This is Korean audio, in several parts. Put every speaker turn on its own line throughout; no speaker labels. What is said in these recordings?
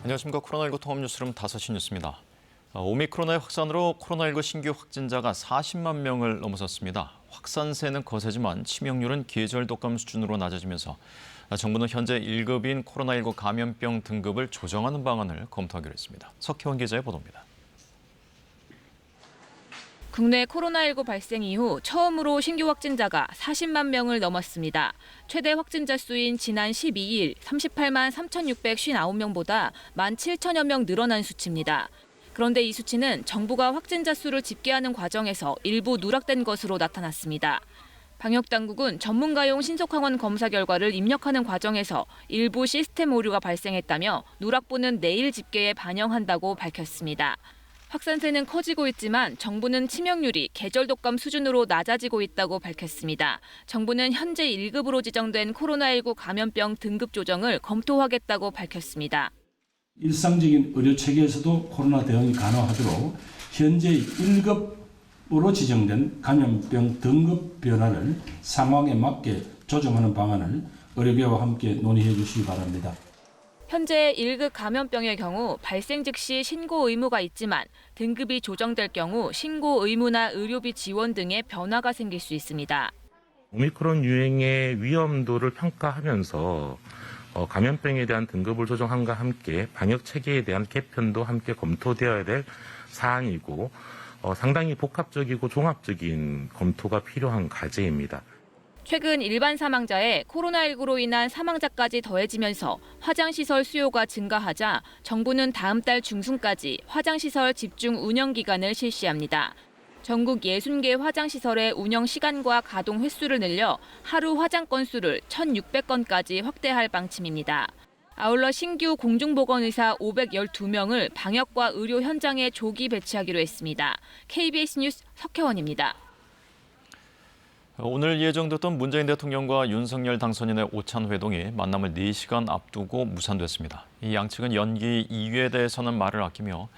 안녕하십니까. 코로나19 통합뉴스룸 5시 뉴스입니다. 오미크론의 확산으로 코로나19 신규 확진자가 40만 명을 넘어섰습니다. 확산세는 거세지만 치명률은 계절 독감 수준으로 낮아지면서 정부는 현재 1급인 코로나19 감염병 등급을 조정하는 방안을 검토하기로 했습니다. 석혜원 기자의 보도입니다.
국내 코로나19 발생 이후 처음으로 신규 확진자가 40만 명을 넘었습니다. 최대 확진자 수인 지난 12일 38만 3,659명보다 17,000여 명 늘어난 수치입니다. 그런데 이 수치는 정부가 확진자 수를 집계하는 과정에서 일부 누락된 것으로 나타났습니다. 방역당국은 전문가용 신속항원 검사 결과를 입력하는 과정에서 일부 시스템 오류가 발생했다며 누락분은 내일 집계에 반영한다고 밝혔습니다. 확산세는 커지고 있지만 정부는 치명률이 계절 독감 수준으로 낮아지고 있다고 밝혔습니다. 정부는 현재 1급으로 지정된 코로나19 감염병 등급 조정을 검토하겠다고 밝혔습니다.
일상적인 의료 체계에서도 코로나 대응이 가능하도록 현재 1급으로 지정된 감염병 등급 변화를 상황에 맞게 조정하는 방안을 의료계와 함께 논의해 주시기 바랍니다.
현재 1급 감염병의 경우 발생 즉시 신고 의무가 있지만 등급이 조정될 경우 신고 의무나 의료비 지원 등의 변화가 생길 수 있습니다.
오미크론 유행의 위험도를 평가하면서 감염병에 대한 등급을 조정함과 함께 방역 체계에 대한 개편도 함께 검토되어야 될 사안이고 상당히 복합적이고 종합적인 검토가 필요한 과제입니다.
최근 일반 사망자에 코로나19로 인한 사망자까지 더해지면서 화장시설 수요가 증가하자 정부는 다음 달 중순까지 화장시설 집중 운영 기간을 실시합니다. 전국 60개 화장시설의 운영 시간과 가동 횟수를 늘려 하루 화장 건수를 1,600건까지 확대할 방침입니다. 아울러 신규 공중보건의사 512명을 방역과 의료 현장에 조기 배치하기로 했습니다. KBS 뉴스 석혜원입니다.
오늘 예정됐던 문재인 대통령과 윤석열 당선인의 오찬 회동이 만남을 4시간 앞두고 무산됐습니다. 이 양측은 연기 이유에 대해서는 말을 아끼며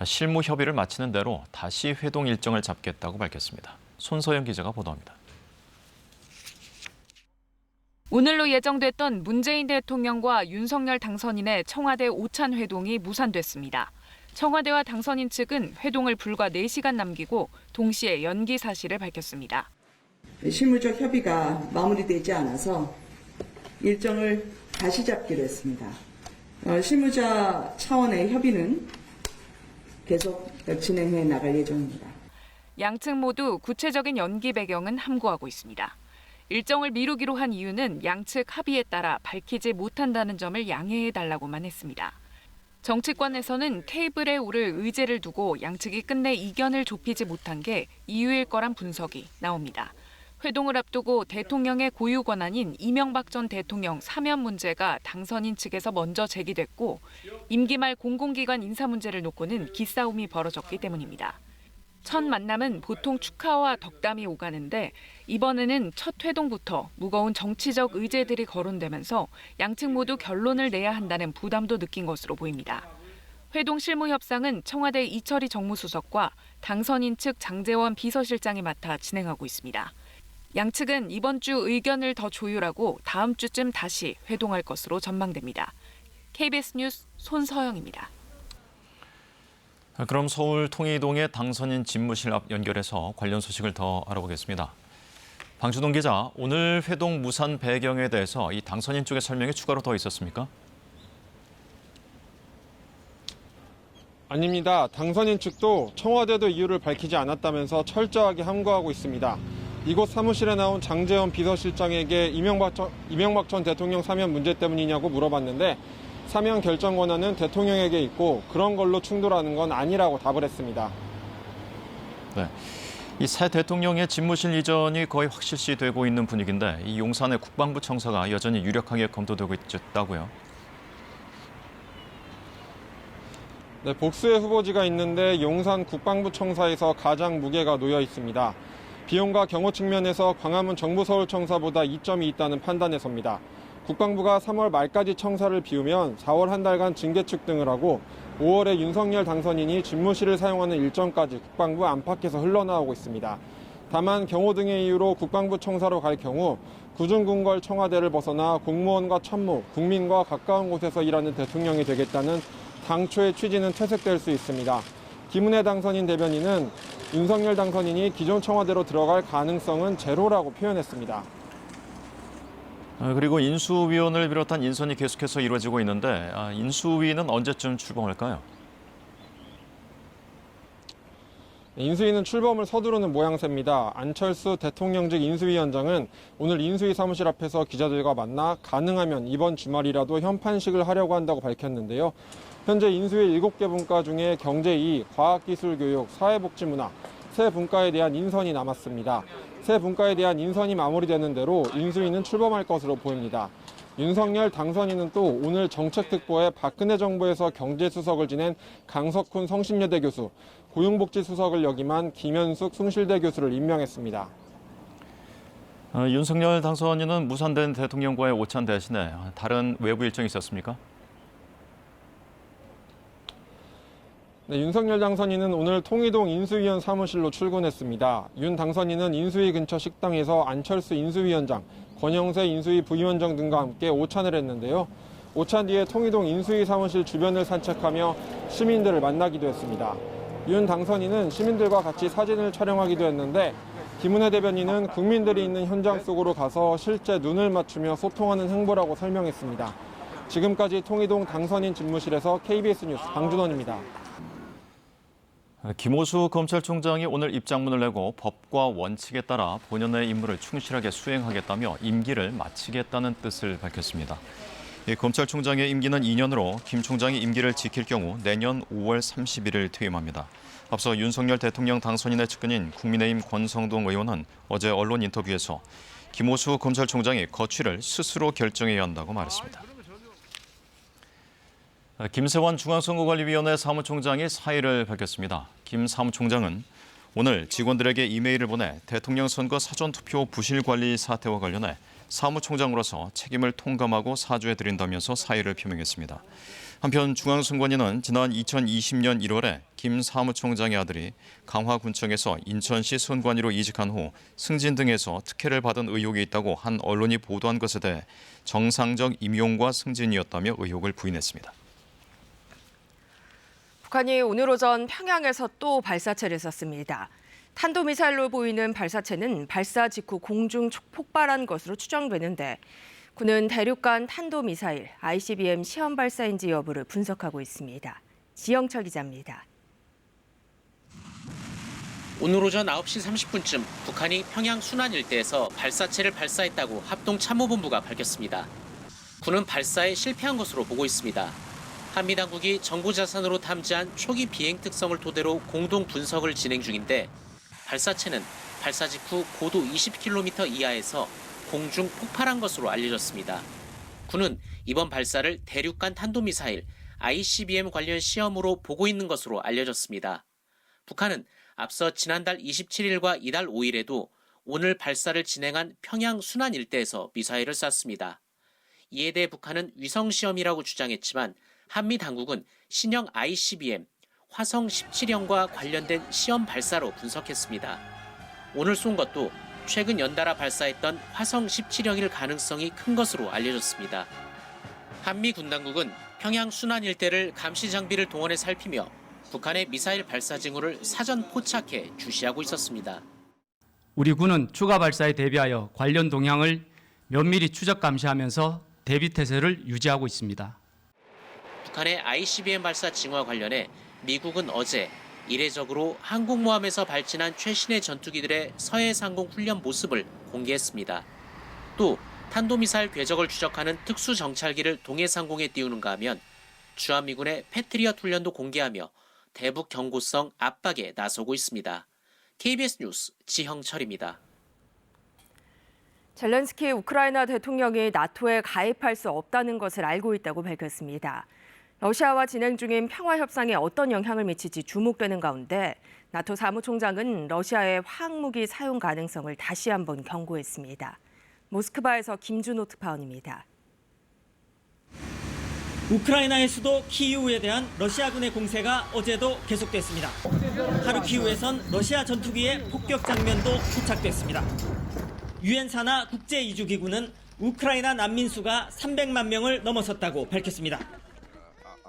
실무 협의를 마치는 대로 다시 회동 일정을 잡겠다고 밝혔습니다. 손서영 기자가 보도합니다.
오늘로 예정됐던 문재인 대통령과 윤석열 당선인의 청와대 오찬 회동이 무산됐습니다. 청와대와 당선인 측은 회동을 불과 4시간 남기고 동시에 연기 사실을 밝혔습니다.
실무적 협의가 마무리되지 않아서 일정을 다시 잡기로 했습니다. 실무자 차원의 협의는 계속 진행해 나갈 예정입니다.
양측 모두 구체적인 연기 배경은 함구하고 있습니다. 일정을 미루기로 한 이유는 양측 합의에 따라 밝히지 못한다는 점을 양해해달라고만 했습니다. 정치권에서는 테이블에 오를 의제를 두고 양측이 끝내 이견을 좁히지 못한 게 이유일 거란 분석이 나옵니다. 회동을 앞두고 대통령의 고유 권한인 이명박 전 대통령 사면 문제가 당선인 측에서 먼저 제기됐고 임기 말 공공기관 인사 문제를 놓고는 기싸움이 벌어졌기 때문입니다. 첫 만남은 보통 축하와 덕담이 오가는데 이번에는 첫 회동부터 무거운 정치적 의제들이 거론되면서 양측 모두 결론을 내야 한다는 부담도 느낀 것으로 보입니다. 회동 실무 협상은 청와대 이철희 정무수석과 당선인 측 장제원 비서실장이 맡아 진행하고 있습니다. 양측은 이번 주 의견을 더 조율하고 다음 주쯤 다시 회동할 것으로 전망됩니다. KBS 뉴스 손서영입니다.
그럼 서울 통이동의 당선인 집무실 앞 연결해서 관련 소식을 더 알아보겠습니다. 방주동 기자, 오늘 회동 무산 배경에 대해서 이 당선인 쪽의 설명이 추가로 더 있었습니까?
아닙니다. 당선인 측도 청와대도 이유를 밝히지 않았다면서 철저하게 함구하고 있습니다. 이곳 사무실에 나온 장제원 비서실장에게 이명박 전 대통령 사면 문제 때문이냐고 물어봤는데 사면 결정 권한은 대통령에게 있고 그런 걸로 충돌하는 건 아니라고 답을 했습니다.
네, 이 새 대통령의 집무실 이전이 거의 확실시되고 있는 분위기인데 이 용산의 국방부 청사가 여전히 유력하게 검토되고 있다고요?
네, 복수의 후보지가 있는데 용산 국방부 청사에서 가장 무게가 놓여 있습니다. 비용과 경호 측면에서 광화문 정부서울청사보다 이점이 있다는 판단에서입니다. 국방부가 3월 말까지 청사를 비우면 4월 한 달간 징계축 등을 하고 5월에 윤석열 당선인이 집무실을 사용하는 일정까지 국방부 안팎에서 흘러나오고 있습니다. 다만 경호 등의 이유로 국방부 청사로 갈 경우 구중궁궐 청와대를 벗어나 공무원과 천무, 국민과 가까운 곳에서 일하는 대통령이 되겠다는 당초의 취지는 퇴색될 수 있습니다. 김은혜 당선인 대변인은 윤석열 당선인이 기존 청와대로 들어갈 가능성은 제로라고 표현했습니다.
그리고 인수위원을 비롯한 인선이 계속해서 이루어지고 있는데 인수위는 언제쯤 출범할까요?
인수위는 출범을 서두르는 모양새입니다. 안철수 대통령직 인수위원장은 오늘 인수위 사무실 앞에서 기자들과 만나 가능하면 이번 주말이라도 현판식을 하려고 한다고 밝혔는데요. 현재 인수위 7개 분과 중에 경제2, 과학기술교육, 사회복지문화, 세 분과에 대한 인선이 남았습니다. 세 분과에 대한 인선이 마무리되는 대로 인수위는 출범할 것으로 보입니다. 윤석열 당선인은 또 오늘 정책특보에 박근혜 정부에서 경제수석을 지낸 강석훈 성신여대 교수, 고용복지수석을 역임한 김현숙 숭실대 교수를 임명했습니다.
윤석열 당선인은 무산된 대통령과의 오찬 대신에 다른 외부 일정이 있었습니까?
네, 윤석열 당선인은 오늘 통이동 인수위원 사무실로 출근했습니다. 윤 당선인은 인수위 근처 식당에서 안철수 인수위원장, 권영세 인수위 부위원장 등과 함께 오찬을 했는데요. 오찬 뒤에 통이동 인수위 사무실 주변을 산책하며 시민들을 만나기도 했습니다. 윤 당선인은 시민들과 같이 사진을 촬영하기도 했는데 김은혜 대변인은 국민들이 있는 현장 속으로 가서 실제 눈을 맞추며 소통하는 행보라고 설명했습니다. 지금까지 통이동 당선인 집무실에서 KBS 뉴스 방준원입니다.
김호수 검찰총장이 오늘 입장문을 내고 법과 원칙에 따라 본연의 임무를 충실하게 수행하겠다며 임기를 마치겠다는 뜻을 밝혔습니다. 검찰총장의 임기는 2년으로 김 총장이 임기를 지킬 경우 내년 5월 31일 퇴임합니다. 앞서 윤석열 대통령 당선인의 측근인 국민의힘 권성동 의원은 어제 언론 인터뷰에서 김호수 검찰총장이 거취를 스스로 결정해야 한다고 말했습니다. 김세환 중앙선거관리위원회 사무총장이 사의를 밝혔습니다. 김 사무총장은 오늘 직원들에게 이메일을 보내 대통령 선거 사전투표 부실 관리 사태와 관련해 사무총장으로서 책임을 통감하고 사죄해드린다면서 사의를 표명했습니다. 한편 중앙선관위는 지난 2020년 1월에 김 사무총장의 아들이 강화군청에서 인천시 선관위로 이직한 후 승진 등에서 특혜를 받은 의혹이 있다고 한 언론이 보도한 것에 대해 정상적 임용과 승진이었다며 의혹을 부인했습니다.
북한이 오늘 오전 평양에서 또 발사체를 쐈습니다. 탄도미사일로 보이는 발사체는 발사 직후 공중 폭발한 것으로 추정되는데 군은 대륙간 탄도미사일 ICBM 시험 발사인지 여부를 분석하고 있습니다. 지영철 기자입니다.
오늘 오전 9시 30분쯤 북한이 평양 순안 일대에서 발사체를 발사했다고 합동참모본부가 밝혔습니다. 군은 발사에 실패한 것으로 보고 있습니다. 한미 당국이 정보 자산으로 탐지한 초기 비행 특성을 토대로 공동 분석을 진행 중인데 발사체는 발사 직후 고도 20km 이하에서 공중 폭발한 것으로 알려졌습니다. 군은 이번 발사를 대륙간 탄도미사일 ICBM 관련 시험으로 보고 있는 것으로 알려졌습니다. 북한은 앞서 지난달 27일과 이달 5일에도 오늘 발사를 진행한 평양 순안 일대에서 미사일을 쐈습니다. 이에 대해 북한은 위성시험이라고 주장했지만 한미 당국은 신형 ICBM 화성 17형과 관련된 시험 발사로 분석했습니다. 오늘 쏜 것도 최근 연달아 발사했던 화성 17형일 가능성이 큰 것으로 알려졌습니다. 한미 군 당국은 평양 순안 일대를 감시 장비를 동원해 살피며 북한의 미사일 발사 징후를 사전 포착해 주시하고 있었습니다.
우리 군은 추가 발사에 대비하여 관련 동향을 면밀히 추적 감시하면서 대비 태세를 유지하고 있습니다.
북한의 ICBM 발사 징후와 관련해 미국은 어제 이례적으로 항공모함에서 발진한 최신의 전투기들의 서해 상공 훈련 모습을 공개했습니다. 또 탄도미사일 궤적을 추적하는 특수 정찰기를 동해 상공에 띄우는가 하면 주한미군의 패트리엇 훈련도 공개하며 대북 경고성 압박에 나서고 있습니다. KBS 뉴스 지형철입니다.
젤렌스키 우크라이나 대통령이 나토에 가입할 수 없다는 것을 알고 있다고 밝혔습니다. 러시아와 진행 중인 평화 협상에 어떤 영향을 미칠지 주목되는 가운데 나토 사무총장은 러시아의 화학무기 사용 가능성을 다시 한번 경고했습니다. 모스크바에서 김준호 특파원입니다.
우크라이나의 수도 키이우에 대한 러시아군의 공세가 어제도 계속됐습니다. 하루키우에선 러시아 전투기의 폭격 장면도 포착됐습니다. 유엔 산하 국제이주기구는 우크라이나 난민 수가 300만 명을 넘어섰다고 밝혔습니다.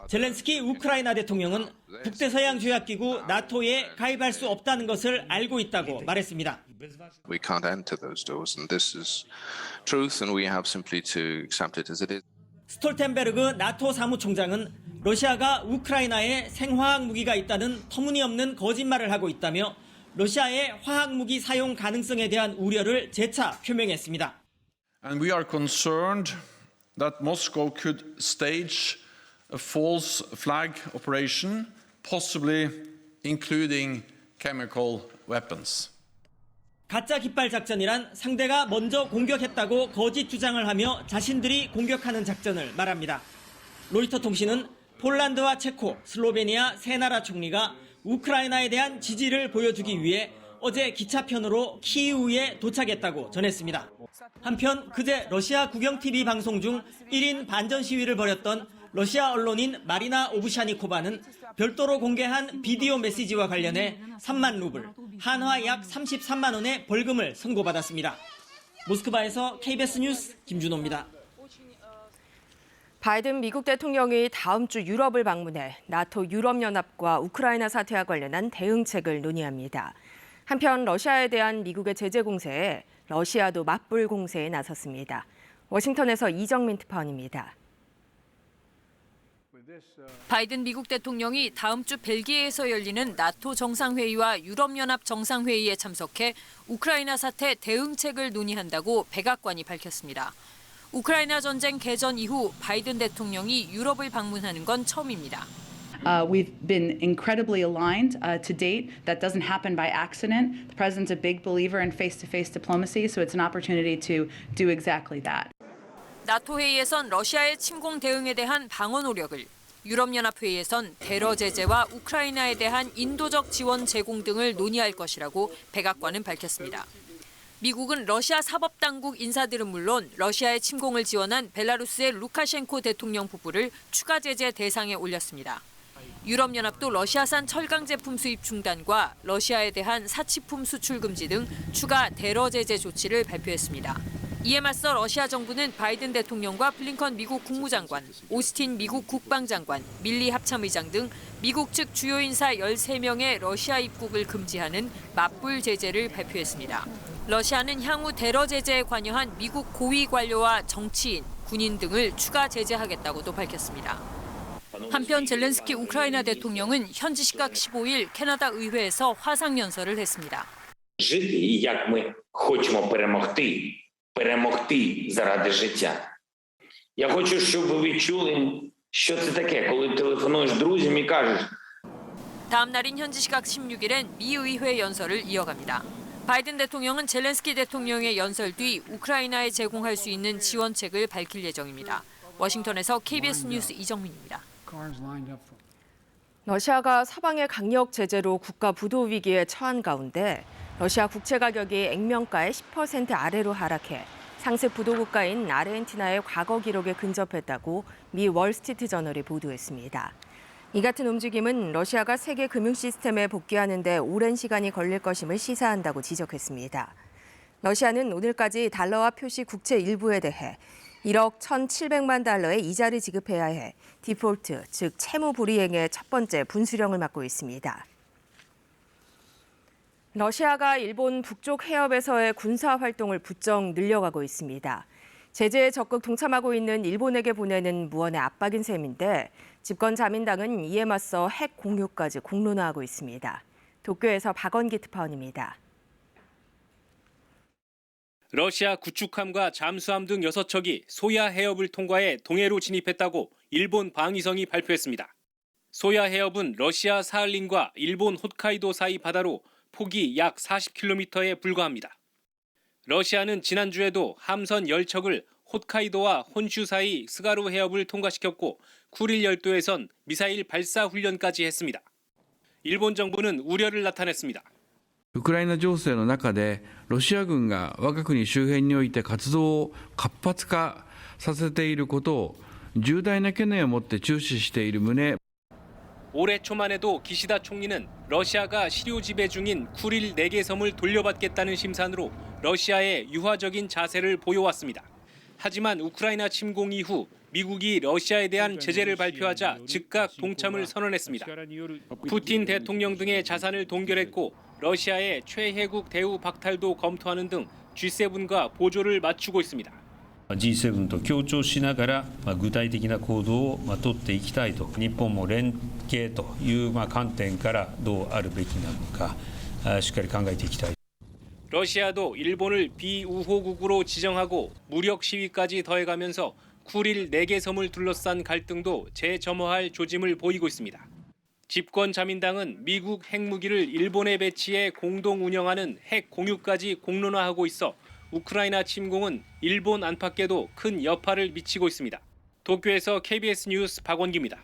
젤렌스키 우크라이나 대통령은 북대서양 조약기구 나토에 가입할 수 없다는 것을 알고 있다고 말했습니다.
We can't enter those doors, and this is truth, and we have simply to accept it as it is.
스톨텐베르그 나토 사무총장은 러시아가 우크라이나에 생화학 무기가 있다는 터무니없는 거짓말을 하고 있다며 러시아의 화학 무기 사용 가능성에 대한 우려를 재차 표명했습니다.
And we are concerned that Moscow could stage a false flag operation, possibly including chemical weapons.
가짜 깃발 작전이란 상대가 먼저 공격했다고 거짓 주장을 하며 자신들이 공격하는 작전을 말합니다. 로이터 통신은 폴란드와 체코, 슬로베니아 세 나라 총리가 우크라이나에 대한 지지를 보여주기 위해 어제 기차편으로 키이우에 도착했다고 전했습니다. 한편 그제 러시아 국영 TV 방송 중 1인 반전 시위를 벌였던 러시아 언론인 마리나 오브샤니코바는 별도로 공개한 비디오 메시지와 관련해 3만 루블, 한화 약 33만 원의 벌금을 선고받았습니다. 모스크바에서 KBS 뉴스 김준호입니다.
바이든 미국 대통령이 다음 주 유럽을 방문해 나토 유럽연합과 우크라이나 사태와 관련한 대응책을 논의합니다. 한편 러시아에 대한 미국의 제재 공세에 러시아도 맞불 공세에 나섰습니다. 워싱턴에서 이정민 특파원입니다.
바이든 미국 대통령이 다음 주 벨기에에서 열리는 나토 정상회의와 유럽연합 정상회의에 참석해 우크라이나 사태 대응책을 논의한다고 백악관이 밝혔습니다. 우크라이나 전쟁 개전 이후 바이든 대통령이 유럽을 방문하는 건 처음입니다.
We've been incredibly aligned to date. That doesn't happen by accident. The president's a big believer in face-to-face diplomacy, so it's an opportunity to do exactly that.
나토 회의에선 러시아의 침공 대응에 대한 방어 노력을, 유럽연합 회의에선 테러 제재와 우크라이나에 대한 인도적 지원 제공 등을 논의할 것이라고 백악관은 밝혔습니다. 미국은 러시아 사법당국 인사들은 물론 러시아의 침공을 지원한 벨라루스의 루카셴코 대통령 부부를 추가 제재 대상에 올렸습니다. 유럽연합도 러시아산 철강 제품 수입 중단과 러시아에 대한 사치품 수출 금지 등 추가 테러 제재 조치를 발표했습니다. 이에 맞서 러시아 정부는 바이든 대통령과 블링컨 미국 국무장관, 오스틴 미국 국방장관, 밀리 합참의장 등 미국 측 주요 인사 13명의 러시아 입국을 금지하는 맞불 제재를 발표했습니다. 러시아는 향후 테러 제재에 관여한 미국 고위 관료와 정치인, 군인 등을 추가 제재하겠다고도 밝혔습니다. 한편 젤렌스키 우크라이나 대통령은 현지 시각 15일 캐나다 의회에서 화상연설을 했습니다.
Жити, як ми хочемо перемогти. Перемогти заради життя. Я хочу, щоб ви відчули, що це таке, коли телефонуєш друзям і кажеш.
다음 날인 현지 시각 16일엔 미 의회 연설을 이어갑니다. 바이든 대통령은 젤렌스키 대통령의 연설 뒤 우크라이나에 제공할 수 있는 지원책을 밝힐 예정입니다. 워싱턴에서 KBS 뉴스 이정민입니다.
러시아가 서방의 강력 제재로 국가 부도 위기에 처한 가운데 러시아 국채 가격이 액면가의 10% 아래로 하락해 상습 부도 국가인 아르헨티나의 과거 기록에 근접했다고 미 월스트리트저널이 보도했습니다. 이 같은 움직임은 러시아가 세계 금융 시스템에 복귀하는 데 오랜 시간이 걸릴 것임을 시사한다고 지적했습니다. 러시아는 오늘까지 달러화 표시 국채 일부에 대해 1억 1,700만 달러의 이자를 지급해야 해 디폴트, 즉 채무 불이행의 첫 번째 분수령을 맡고 있습니다. 러시아가 일본 북쪽 해협에서의 군사 활동을 부쩍 늘려가고 있습니다. 제재에 적극 동참하고 있는 일본에게 보내는 무언의 압박인 셈인데 집권 자민당은 이에 맞서 핵 공유까지 공론화하고 있습니다. 도쿄에서 박원기 특파원입니다.
러시아 구축함과 잠수함 등 6척이 소야 해협을 통과해 동해로 진입했다고 일본 방위성이 발표했습니다. 소야 해협은 러시아 사할린과 일본 홋카이도 사이 바다로 폭이 약 40km에 불과합니다. 러시아는 지난주에도 함선 10척을 홋카이도와 혼슈 사이 스가루 해협을 통과시켰고 쿠릴 열도에선 미사일 발사 훈련까지 했습니다. 일본 정부는 우려를 나타냈습니다.
ウクライナ情勢の中でロシア軍が我が国周辺において活動を活発化させていることを重大な懸念を持って注視している旨
올해 초만 해도 기시다 총리는 러시아가 시료 지배 중인 쿠릴 4개 섬을 돌려받겠다는 심산으로 러시아의 유화적인 자세를 보여왔습니다. 하지만 우크라이나 침공 이후 미국이 러시아에 대한 제재를 발표하자 즉각 동참을 선언했습니다. 푸틴 대통령 등의 자산을 동결했고 러시아의 최혜국 대우 박탈도 검토하는 등 G7과 보조를 맞추고 있습니다.
G7 と協調しながら具体的な行動を取っていきたいと、日本も連携という観点からどうあるべきなのかしっかり考えていきたい。
러시아도 일본을 비우호국으로 지정하고 무력 시위까지 더해가면서 쿠릴 4개 섬을 둘러싼 갈등도 재점화할 조짐을 보이고 있습니다. 집권 자민당은 미국 핵무기를 일본에 배치해 공동 운영하는 핵 공유까지 공론화하고 있어 우크라이나 침공은 일본 안팎에도 큰 여파를 미치고 있습니다. 도쿄에서 KBS 뉴스 박원기입니다.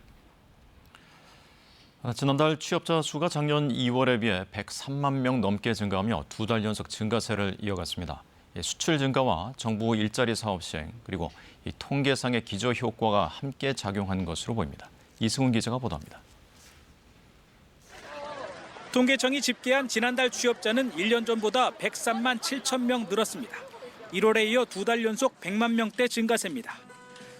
지난달 취업자 수가 작년 2월에 비해 103만 명 넘게 증가하며 2달 연속 증가세를 이어갔습니다. 수출 증가와 정부 일자리 사업 시행 그리고 통계상의 기저 효과가 함께 작용한 것으로 보입니다. 이승훈 기자가 보도합니다.
통계청이 집계한 지난달 취업자는 1년 전보다 103만 7천 명 늘었습니다. 1월에 이어 2달 연속 100만 명대 증가세입니다.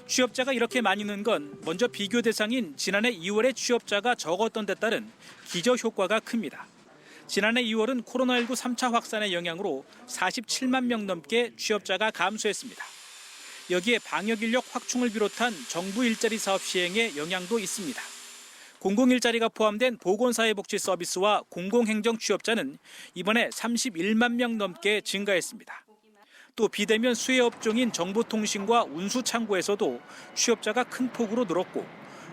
취업자가 이렇게 많이 는 건 먼저 비교 대상인 지난해 2월에 취업자가 적었던 데 따른 기저 효과가 큽니다. 지난해 2월은 코로나19 3차 확산의 영향으로 47만 명 넘게 취업자가 감소했습니다. 여기에 방역 인력 확충을 비롯한 정부 일자리 사업 시행의 영향도 있습니다. 공공일자리가 포함된 보건사회복지 서비스와 공공행정 취업자는 이번에 31만 명 넘게 증가했습니다. 또 비대면 수혜 업종인 정보통신과 운수창고에서도 취업자가 큰 폭으로 늘었고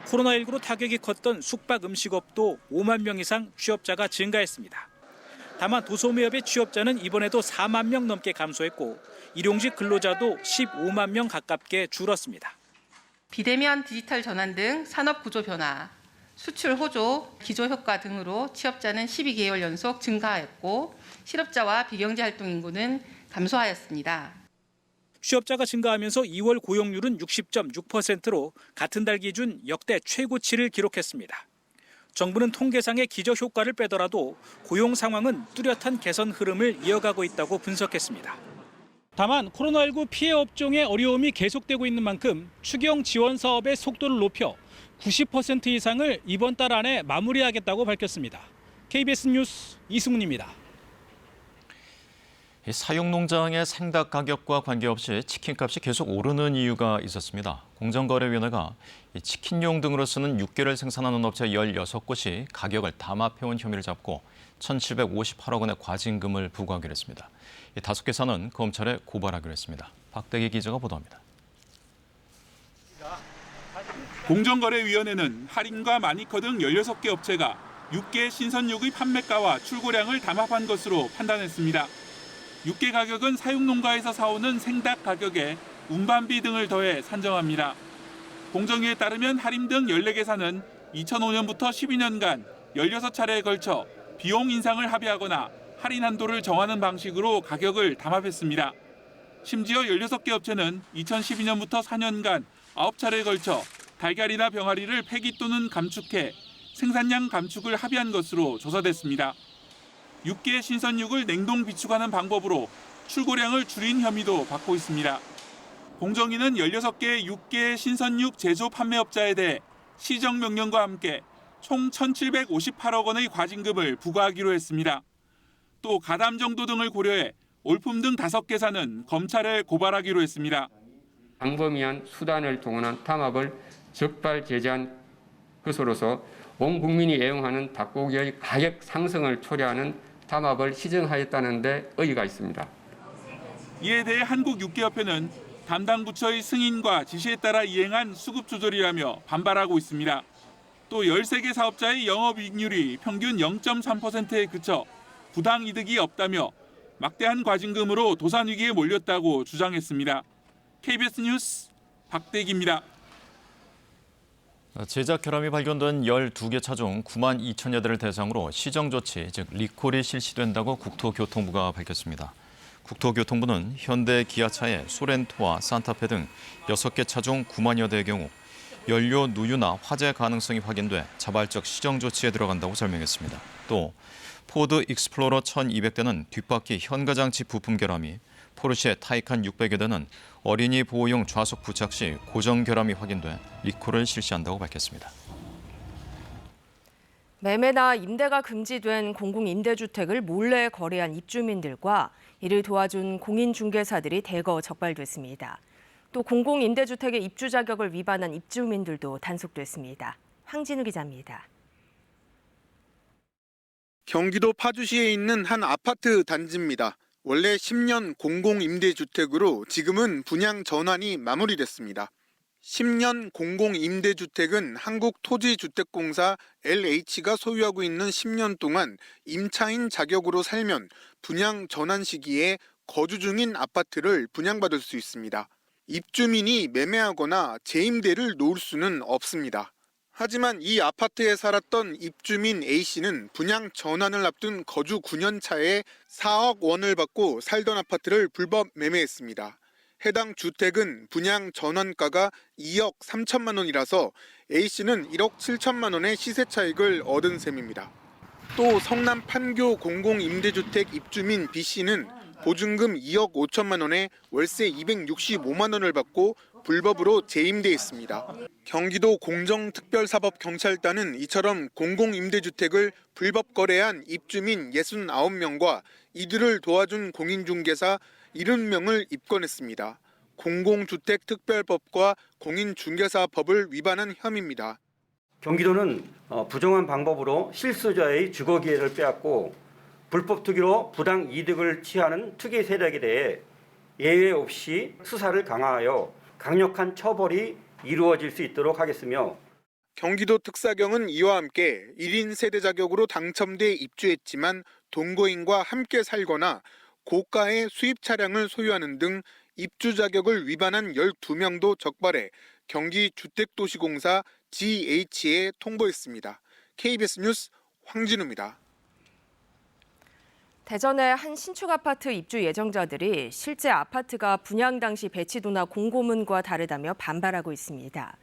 코로나19로 타격이 컸던 숙박음식업도 5만 명 이상 취업자가 증가했습니다. 다만 도소매업의 취업자는 이번에도 4만 명 넘게 감소했고 일용직 근로자도 15만 명 가깝게 줄었습니다.
비대면 디지털 전환 등 산업 구조 변화, 수출 호조, 기조 효과 등으로 취업자는 12개월 연속 증가하였고 실업자와 비경제 활동 인구는 감소하였습니다.
취업자가 증가하면서 2월 고용률은 60.6%로 같은 달 기준 역대 최고치를 기록했습니다. 정부는 통계상의 기저 효과를 빼더라도 고용 상황은 뚜렷한 개선 흐름을 이어가고 있다고 분석했습니다. 다만 코로나19 피해 업종의 어려움이 계속되고 있는 만큼 추경 지원 사업의 속도를 높여 90% 이상을 이번 달 안에 마무리하겠다고 밝혔습니다. KBS 뉴스 이승훈입니다.
사육농장의 생닭 가격과 관계없이 치킨값이 계속 오르는 이유가 있었습니다. 공정거래위원회가 치킨용 등으로 쓰는 육개를 생산하는 업체 16곳이 가격을 담합해온 혐의를 잡고 1,758억 원의 과징금을 부과하기로 했습니다. 5개사는 검찰에 고발하기로 했습니다. 박대기 기자가 보도합니다.
공정거래위원회는 할인과 마니커 등 16개 업체가 육개 신선육의 판매가와 출고량을 담합한 것으로 판단했습니다. 육개 가격은 사육농가에서 사오는 생닭 가격에 운반비 등을 더해 산정합니다. 공정위에 따르면 할인 등 14개사는 2005년부터 12년간 16차례에 걸쳐 비용 인상을 합의하거나 할인 한도를 정하는 방식으로 가격을 담합했습니다. 심지어 16개 업체는 2012년부터 4년간 9차례에 걸쳐 달걀이나 병아리를 폐기 또는 감축해 생산량 감축을 합의한 것으로 조사됐습니다. 육개의 신선육을 냉동 비축하는 방법으로 출고량을 줄인 혐의도 받고 있습니다. 공정위는 16개의 육개의 신선육 제조 판매업자에 대해 시정명령과 함께 총 1,758억 원의 과징금을 부과하기로 했습니다. 또 가담 정도 등을 고려해 올품 등 5개사는 검찰에 고발하기로 했습니다.
광범위한 수단을 동원한 담합을 적발 제재한 것으로서 온 국민이 애용하는 닭고기의 가격 상승을 초래하는 담합을 시정하였다는 데 의의가 있습니다.
이에 대해 한국육개협회는 담당 부처의 승인과 지시에 따라 이행한 수급 조절이라며 반발하고 있습니다. 또 13개 사업자의 영업이익률이 평균 0.3%에 그쳐 부당 이득이 없다며 막대한 과징금으로 도산위기에 몰렸다고 주장했습니다. KBS 뉴스 박대기입니다.
제작 결함이 발견된 12개 차 중 9만 2천여 대를 대상으로 시정 조치, 즉 리콜이 실시된다고 국토교통부가 밝혔습니다. 국토교통부는 현대 기아차의 소렌토와 산타페 등 6개 차 중 9만여 대의 경우 연료 누유나 화재 가능성이 확인돼 자발적 시정 조치에 들어간다고 설명했습니다. 또 포드 익스플로러 1,200대는 뒷바퀴 현가장치 부품 결함이, 포르쉐 타이칸 600여대는 어린이 보호용 좌석 부착 시 고정 결함이 확인돼 리콜을 실시한다고 밝혔습니다.
매매나 임대가 금지된 공공임대주택을 몰래 거래한 입주민들과 이를 도와준 공인중개사들이 대거 적발됐습니다. 또 공공임대주택의 입주 자격을 위반한 입주민들도 단속됐습니다. 황진우 기자입니다.
경기도 파주시에 있는 한 아파트 단지입니다. 원래 10년 공공임대주택으로 지금은 분양 전환이 마무리됐습니다. 10년 공공임대주택은 한국토지주택공사 LH가 소유하고 있는 10년 동안 임차인 자격으로 살면 분양 전환 시기에 거주 중인 아파트를 분양받을 수 있습니다. 입주민이 매매하거나 재임대를 놓을 수는 없습니다. 하지만 이 아파트에 살았던 입주민 A씨는 분양 전환을 앞둔 거주 9년 차에 4억 원을 받고 살던 아파트를 불법 매매했습니다. 해당 주택은 분양 전환가가 2억 3천만 원이라서 A씨는 1억 7천만 원의 시세 차익을 얻은 셈입니다. 또 성남 판교 공공임대주택 입주민 B씨는 보증금 2억 5천만 원에 월세 265만 원을 받고 불법으로 재임대했습니다. 경기도 공정특별사법경찰단은 이처럼 공공임대주택을 불법 거래한 입주민 69명과 이들을 도와준 공인중개사 70명을 입건했습니다. 공공주택특별법과 공인중개사법을 위반한 혐의입니다.
경기도는 부정한 방법으로 실수자의 주거 기회를 빼앗고 불법 투기로 부당 이득을 취하는 투기 세력에 대해 예외 없이 수사를 강화하여 강력한 처벌이 이루어질 수 있도록 하겠으며
경기도 특사경은 이와 함께 1인 세대 자격으로 당첨돼 입주했지만 동거인과 함께 살거나 고가의 수입 차량을 소유하는 등 입주 자격을 위반한 12명도 적발해 경기주택도시공사 GH에 통보했습니다. KBS 뉴스 황진우입니다.
대전의 한 신축 아파트 입주 예정자들이 실제 아파트가 분양 당시 배치도나 공고문과 다르다며 반발하고 있습니다.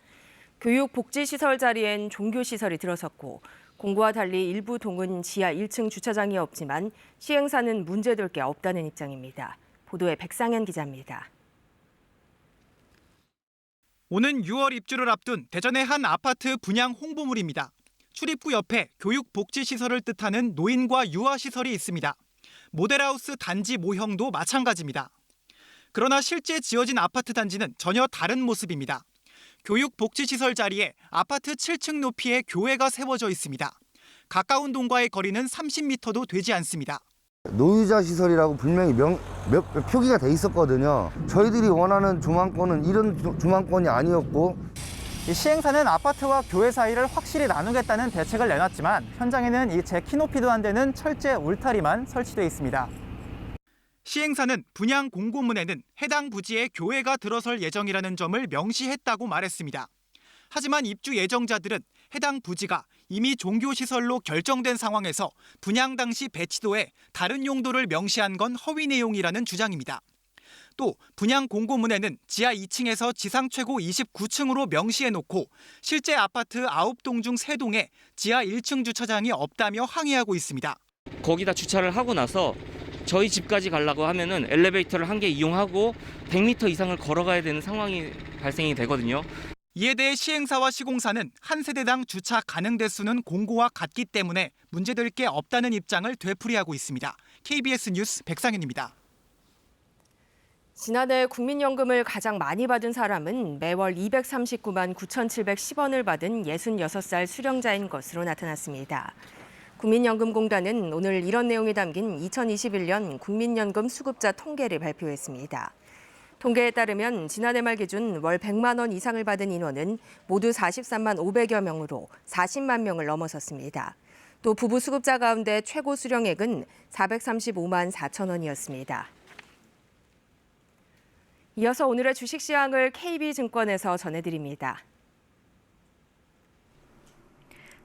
교육복지시설 자리엔 종교시설이 들어섰고 공고와 달리 일부 동은 지하 1층 주차장이 없지만 시행사는 문제될 게 없다는 입장입니다. 보도에 백상현 기자입니다.
오는 6월 입주를 앞둔 대전의 한 아파트 분양 홍보물입니다. 출입구 옆에 교육복지시설을 뜻하는 노인과 유아시설이 있습니다. 모델하우스 단지 모형도 마찬가지입니다. 그러나 실제 지어진 아파트 단지는 전혀 다른 모습입니다. 교육복지시설 자리에 아파트 7층 높이의 교회가 세워져 있습니다. 가까운 동과의 거리는 30m도 되지 않습니다.
노유자 시설이라고 분명히 표기가 돼 있었거든요. 저희들이 원하는 조망권은 이런 조망권이 아니었고
시행사는 아파트와 교회 사이를 확실히 나누겠다는 대책을 내놨지만 현장에는 이 제 키 높이도 안 되는 철제 울타리만 설치돼 있습니다.
시행사는 분양 공고문에는 해당 부지에 교회가 들어설 예정이라는 점을 명시했다고 말했습니다. 하지만 입주 예정자들은 해당 부지가 이미 종교시설로 결정된 상황에서 분양 당시 배치도에 다른 용도를 명시한 건 허위 내용이라는 주장입니다. 또 분양 공고문에는 지하 2층에서 지상 최고 29층으로 명시해놓고 실제 아파트 9동 중 3동에 지하 1층 주차장이 없다며 항의하고 있습니다.
거기다 주차를 하고 나서 저희 집까지 가려고 하면은 엘리베이터를 한 개 이용하고 100m 이상을 걸어가야 되는 상황이 발생이 되거든요.
이에 대해 시행사와 시공사는 한 세대당 주차 가능 대수는 공고와 같기 때문에 문제될 게 없다는 입장을 되풀이하고 있습니다. KBS 뉴스 백상현입니다.
지난해 국민연금을 가장 많이 받은 사람은 매월 239만 9,710원을 받은 66살 수령자인 것으로 나타났습니다. 국민연금공단은 오늘 이런 내용이 담긴 2021년 국민연금 수급자 통계를 발표했습니다. 통계에 따르면 지난해 말 기준 월 100만 원 이상을 받은 인원은 모두 43만 500여 명으로 40만 명을 넘어섰습니다. 또 부부 수급자 가운데 최고 수령액은 435만 4천 원이었습니다. 이어서 오늘의 주식시황을 KB증권에서 전해드립니다.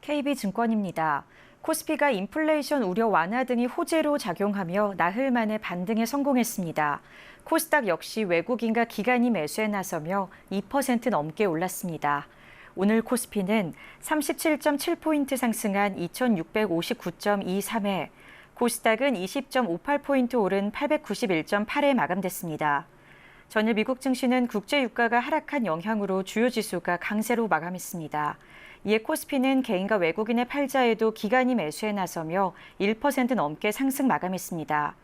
KB증권입니다. 코스피가 인플레이션 우려 완화 등이 호재로 작용하며 나흘 만에 반등에 성공했습니다. 코스닥 역시 외국인과 기관이 매수에 나서며 2% 넘게 올랐습니다. 오늘 코스피는 37.7포인트 상승한 2659.23에 코스닥은 20.58포인트 오른 891.8에 마감됐습니다. 전일 미국 증시는 국제 유가가 하락한 영향으로 주요 지수가 강세로 마감했습니다. 이에 코스피는 개인과 외국인의 팔자에도 기관이 매수에 나서며 1% 넘게 상승 마감했습니다.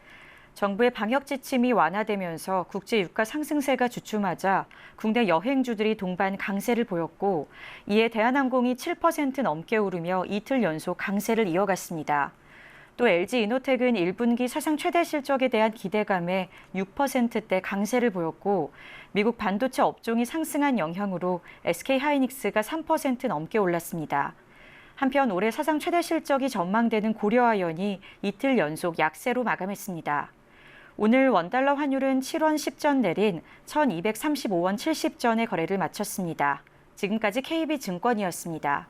정부의 방역 지침이 완화되면서 국제 유가 상승세가 주춤하자 국내 여행주들이 동반 강세를 보였고, 이에 대한항공이 7% 넘게 오르며 이틀 연속 강세를 이어갔습니다. 또 LG이노텍은 1분기 사상 최대 실적에 대한 기대감에 6%대 강세를 보였고, 미국 반도체 업종이 상승한 영향으로 SK하이닉스가 3% 넘게 올랐습니다. 한편 올해 사상 최대 실적이 전망되는 고려아연이 이틀 연속 약세로 마감했습니다. 오늘 원달러 환율은 7원 10전 내린 1,235원 70전의 거래를 마쳤습니다. 지금까지 KB증권이었습니다.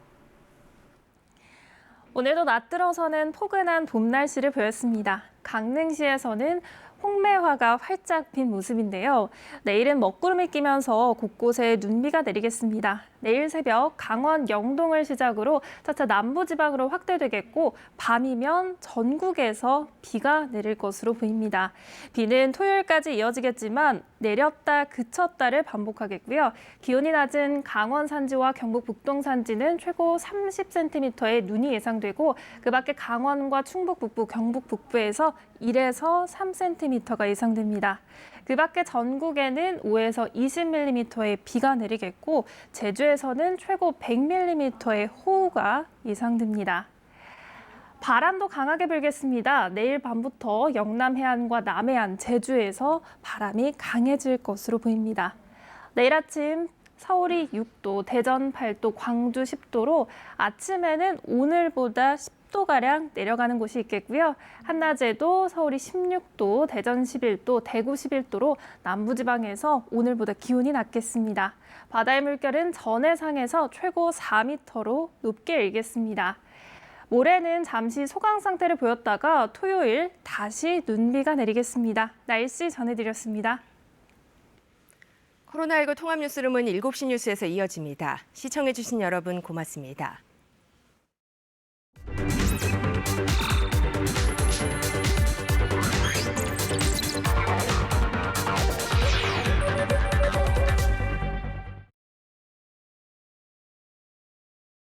오늘도 낮 들어서는 포근한 봄 날씨를 보였습니다. 강릉시에서는 홍매화가 활짝 핀 모습인데요. 내일은 먹구름이 끼면서 곳곳에 눈비가 내리겠습니다. 내일 새벽 강원 영동을 시작으로 차차 남부지방으로 확대되겠고, 밤이면 전국에서 비가 내릴 것으로 보입니다. 비는 토요일까지 이어지겠지만 내렸다 그쳤다를 반복하겠고요. 기온이 낮은 강원 산지와 경북 북동 산지는 최고 30cm의 눈이 예상되고, 그 밖에 강원과 충북 북부, 경북 북부에서 1에서 3cm가 예상됩니다. 그 밖에 전국에는 5에서 20mm의 비가 내리겠고, 제주에서는 최고 100mm의 호우가 예상됩니다. 바람도 강하게 불겠습니다. 내일 밤부터 영남 해안과 남해안, 제주에서 바람이 강해질 것으로 보입니다. 내일 아침 서울이 6도, 대전 8도, 광주 10도로 아침에는 오늘보다 10도가량 내려가는 곳이 있겠고요. 한낮에도 서울이 16도, 대전 11도, 대구 11도로 남부지방에서 오늘보다 기온이 낮겠습니다. 바다의 물결은 전해상에서 최고 4m로 높게 일겠습니다. 모레는 잠시 소강 상태를 보였다가 토요일 다시 눈비가 내리겠습니다. 날씨 전해드렸습니다.
코로나19 통합뉴스룸은 7시 뉴스에서 이어집니다. 시청해주신 여러분 고맙습니다.